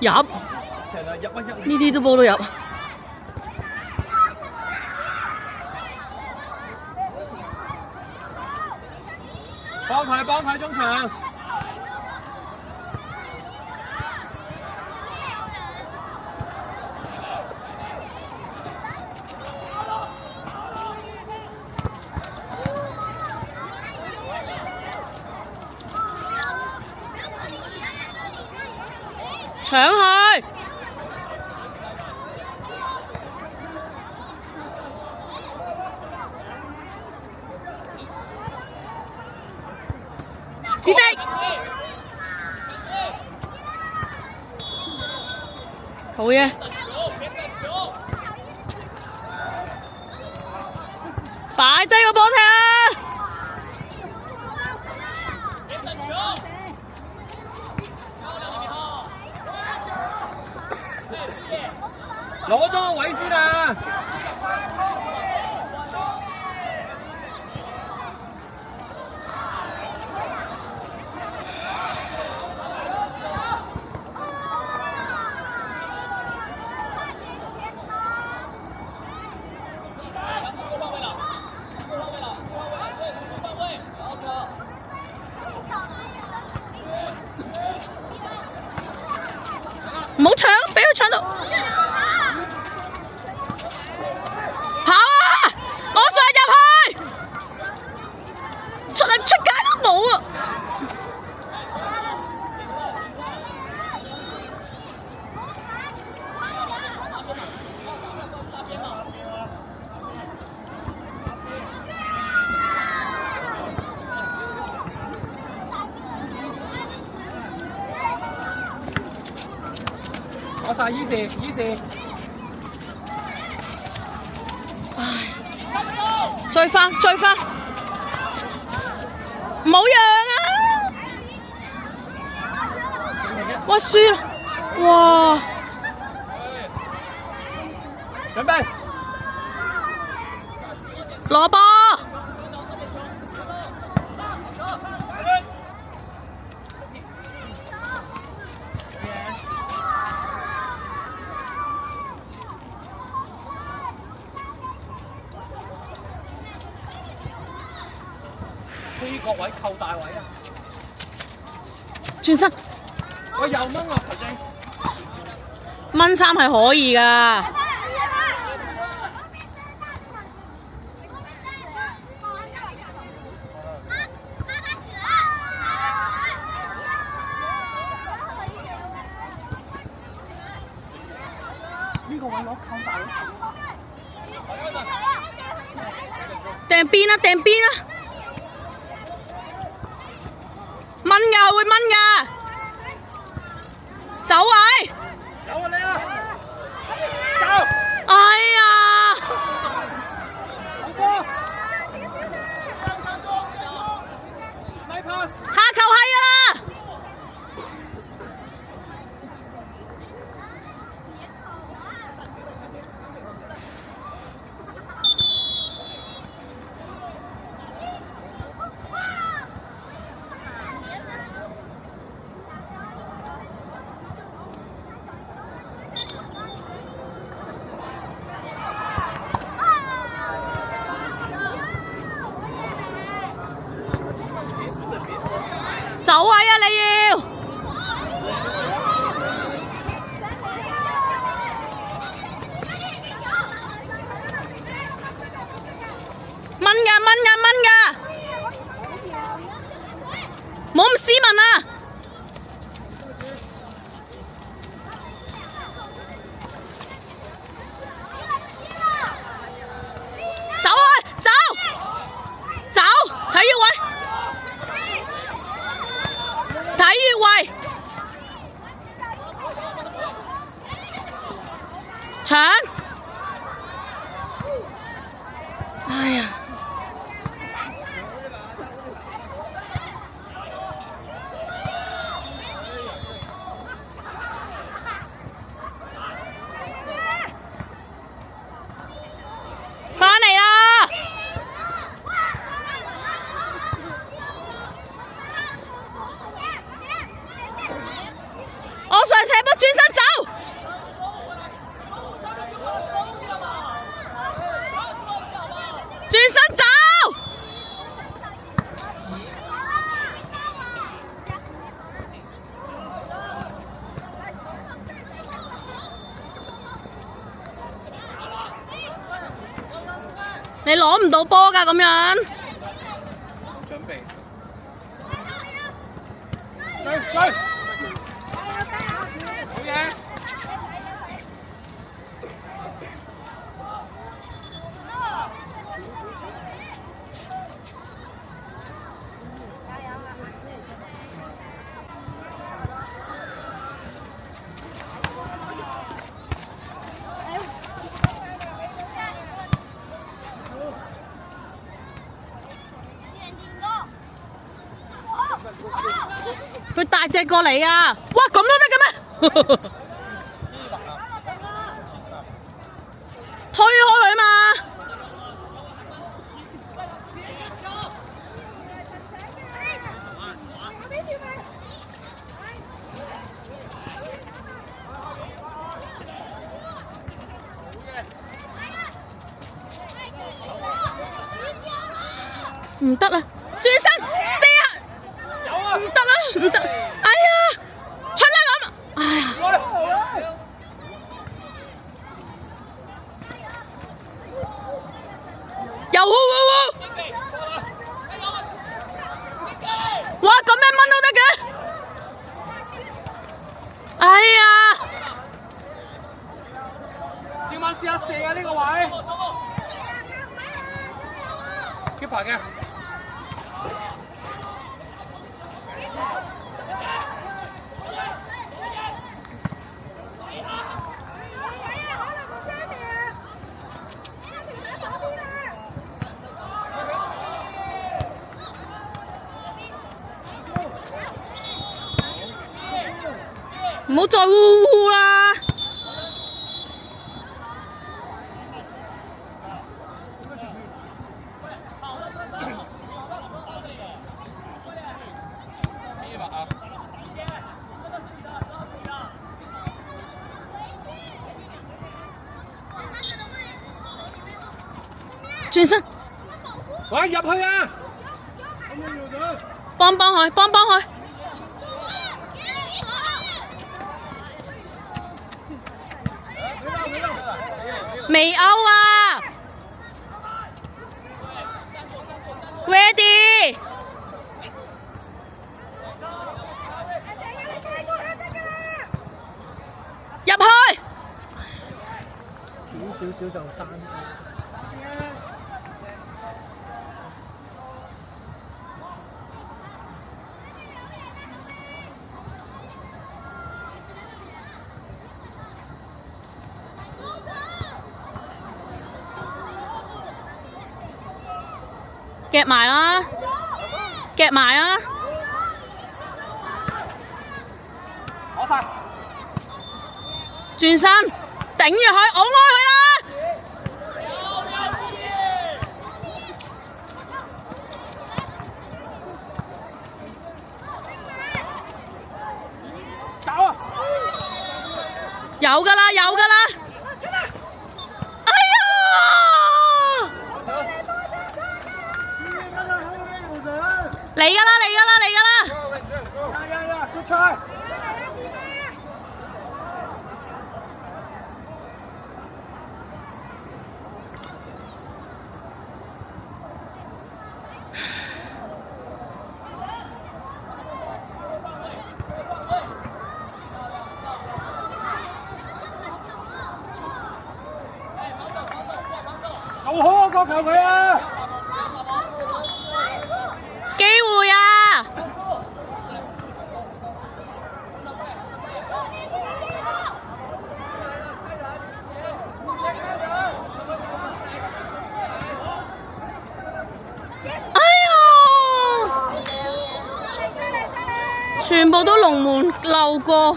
入，呢啲都波到入。幫佢中場。搶佢！子迪，好嘢！擺低個波踢啊！攞咗個位先啊！唔好搶，俾佢搶到。跑啊！我上入去，出街都冇啊！攞晒依時，唉，追翻，唔好讓啊！哇，輸啦！哇！準備，攞波！推角位扣大位啊！轉身，我又掹啊，頭先。掹三係可以㗎。呢個位攞扣大位。掟邊啊！掟邊啊！掹㗎，會掹㗎，走位。有啊你啊！走！哎呀！好波！咪 pass！下球係㗎啦！走位啊！你要掹㗎，冇咁斯文啊！走啊！走！體育位！體育位，搶！哎呀！返嚟啦！我上斜波轉身你攞唔到波㗎咁樣。準備。追！好嘢！佢大隻過嚟啊！哇，咁都得嘅咩？推開佢嘛！唔得啦，轉身射啊！唔得啦，唔得！哎呀，出啦咁！哎呀，又哇咁樣掹都得嘅！哎呀，小馬試下射啊呢個位，keeper 嘅。唔好再呼呼啦！轉身，喂，入去啊！幫幫佢，幫幫佢。未歐啊 ！Ready， 入去。少就單。夾埋啦，夾埋啊！攞晒，轉身，頂住佢，拱開佢啦！搞啊！有㗎啦，有㗎啦！哎呀！嚟㗎啦，嚟㗎啦，嚟㗎啦！呀，good try！做好啊，國球佢啊！機會啊！哎呀！全部都龍門漏過。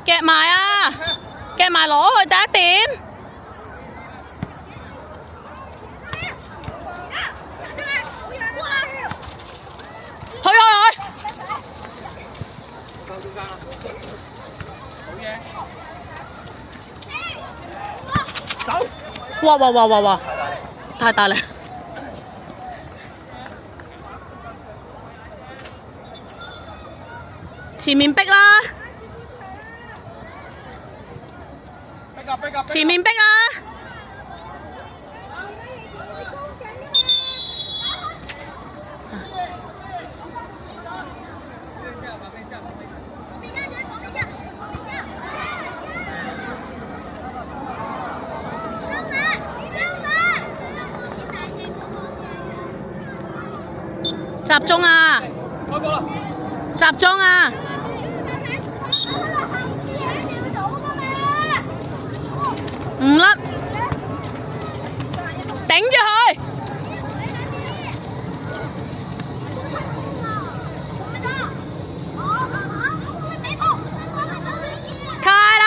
夾埋啊！夾埋攞去第一點。去！走！哇！太大啦！前面逼啦，前面逼啊！集中啊！集中啊！唔甩，頂住佢！開啦！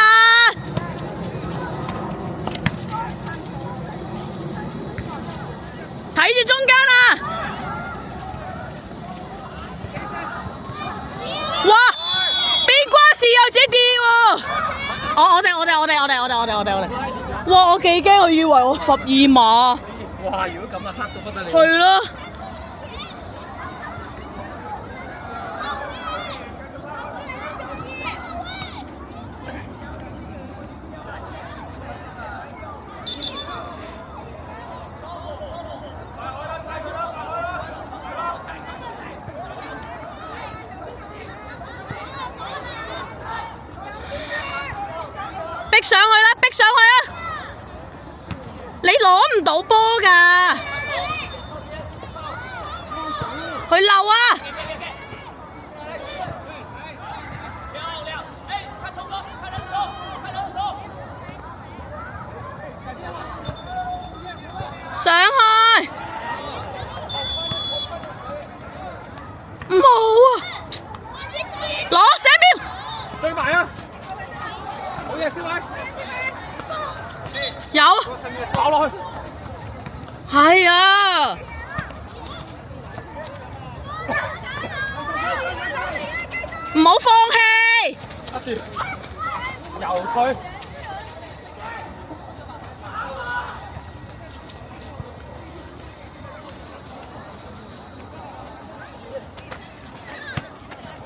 睇住中間啊！哇！邊關事又自己跌喎！我哋。哇！我幾驚，我以為我12碼。哇！如果咁啊，黑到不得了。係咯。逼上去啦！逼上去啊！你攞唔到波㗎，佢漏啊！上去！冇啊！攞寫秒！追埋啊！好嘢，小偉！有跑落去，係啊！唔好放棄，得住，由佢。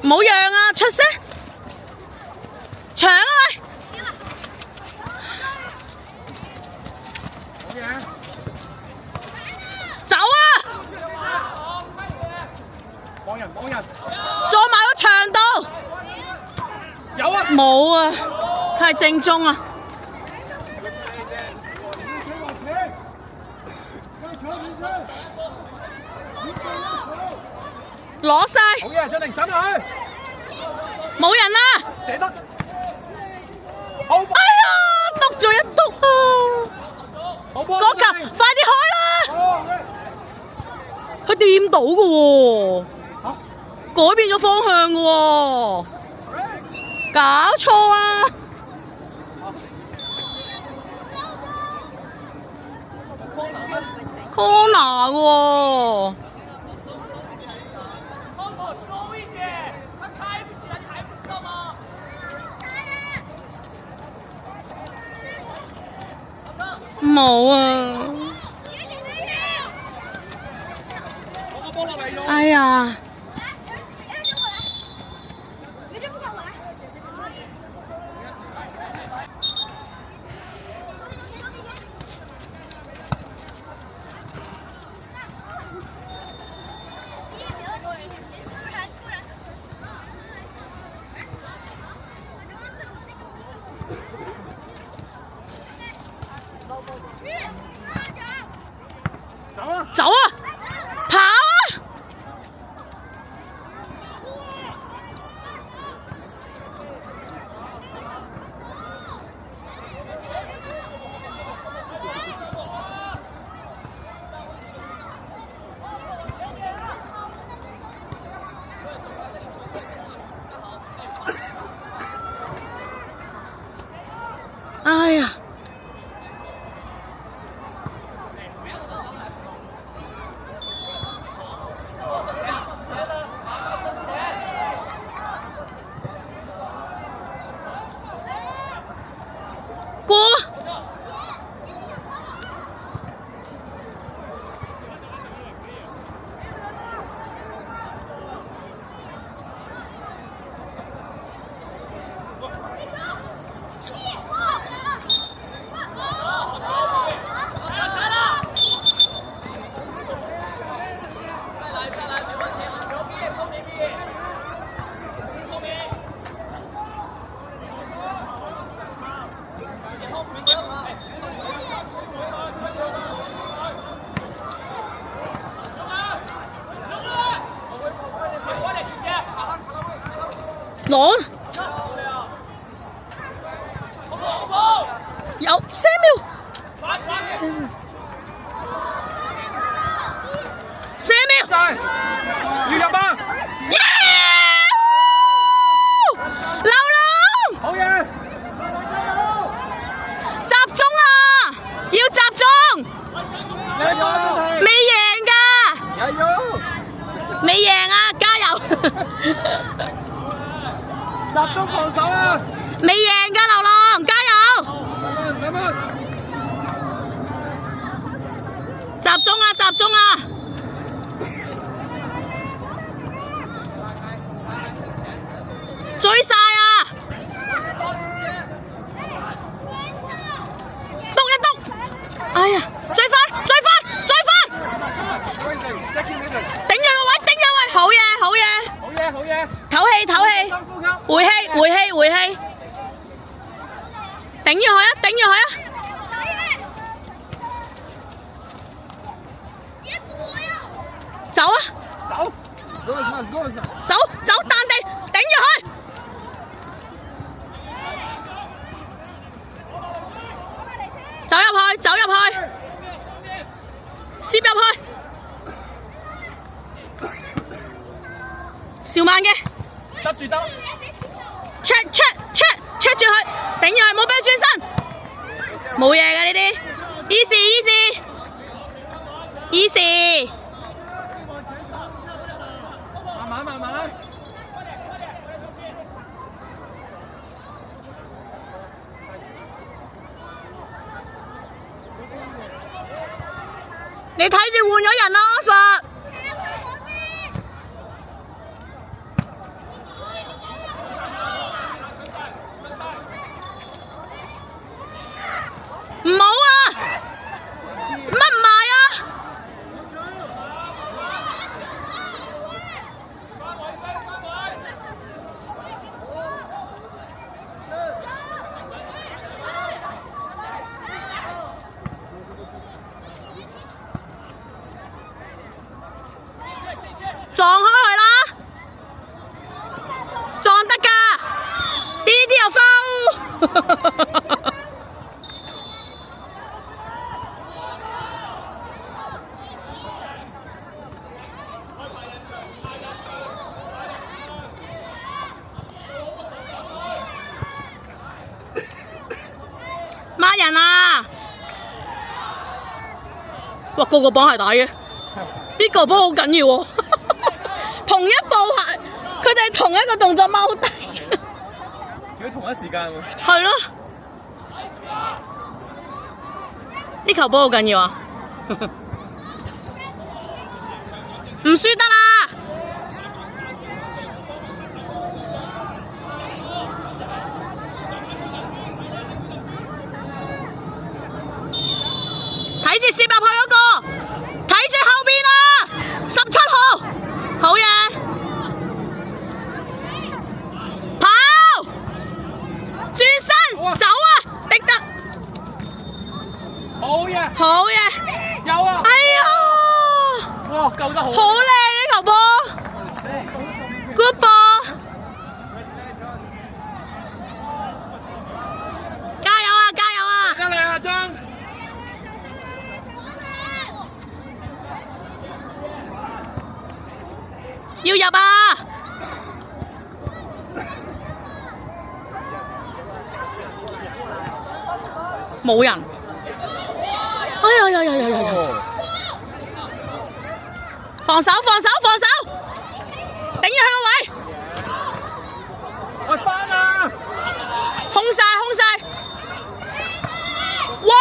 唔好讓啊！出聲，搶啊喂！走啊！幫人，坐埋個牆度。有啊！冇啊！太正宗啊！攞晒！好嘢，張寧上去！冇人啦！射得！好！哎呀，篤咗一篤啊！好波！嗰球，快啲開啦！佢掂到嘅喎，改變咗方向嘅喎，搞錯啊！corner 嘅喎。冇啊！哎呀！走啊！跑啊！哎呀！過。攞有 Samuel 要入啊！流浪，好嘢！集中啊！要集中，未贏㗎，加油！未贏啊！加油！集中防守啊！未贏㗎，流浪，加油！集中啊！集中啊！追晒啊！篤一篤，哎呀，追翻，追翻，追翻！頂住個位，頂住個位，好嘢，好嘢！好嘢，好嘢！唞氣，唞氣，回氣，回氣，回氣，頂住佢啊，頂住佢啊！走啊！走！走走，彈地，頂住佢！走入去，走入去，攝入去，邵曼嘅得住得。check 住佢，頂住佢，冇俾佢轉身，冇嘢嘅呢啲 ，easy。慢慢。你睇住換咗人啦，阿實。唔好啊！乜唔賣啊？撞開佢啦！撞得㗎，呢啲又foul。孖人啊！哇，個幫係打嘅，呢個波好緊要喎。同一步係，佢哋同一個動作踎低。仲要同一時間喎。係咯，呢球波好緊要啊！唔輸得啦！睇住攝入去嗰個，睇住後邊啊！17號，好嘢！跑，轉身，走啊！迪特，好嘢！好嘢！有啊！哎呀！哇，救得好！好靚呢球波 ，good 波！加油啊！加油啊！得你啊，張！要入啊！冇人。哎呀！防守！頂住佢個位。我翻啊！空晒！哇！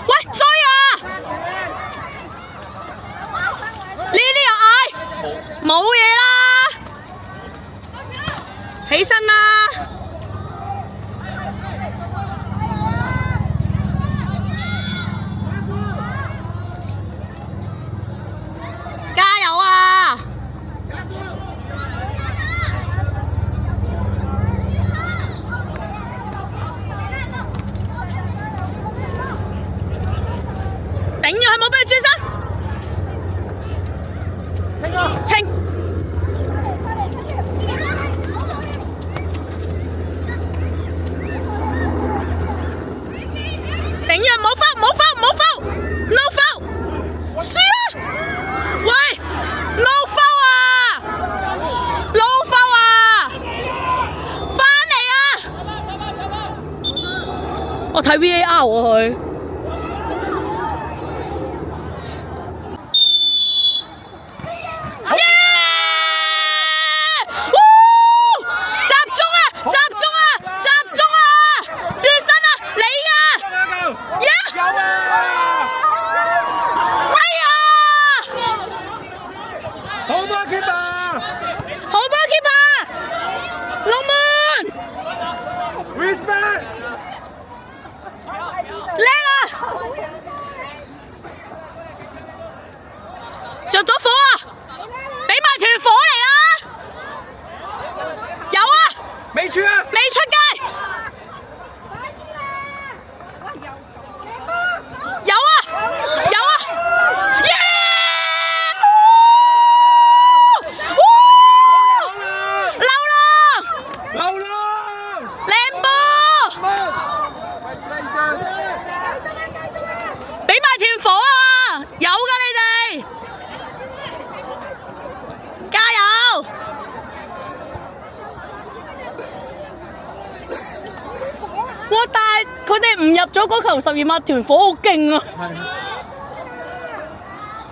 喂，追啊！呢啲又嗌，冇嘢啦，起身啦！加油啊！頂住佢，冇俾佢轉身。清！我睇 VAR 喎佢。着咗火啊！俾埋團火嚟啦！有啊！未出啊！未出街！有啊！有啊！耶！流浪！流浪！靚波！俾埋團火啊！有㗎你哋！加油！哇！但係佢哋唔入咗嗰球12碼，團火好勁啊！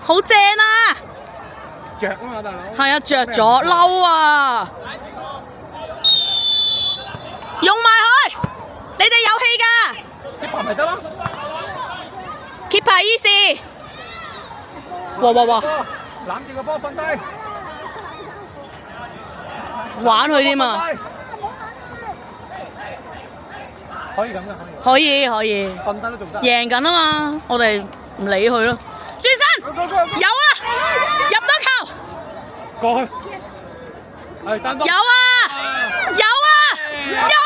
好正啊！着啊嘛，大佬。係啊，着咗嬲啊！用埋佢，你哋有氣㗎。keep 咪得咯。keep easy。哇！攬住個波瞓低。玩佢添啊！可以咁嘅，可以，瞓低都仲得。贏緊啊嘛！我哋唔理佢咯。轉身，有啊！入多球。過去。係單刀。有啊！有啊！有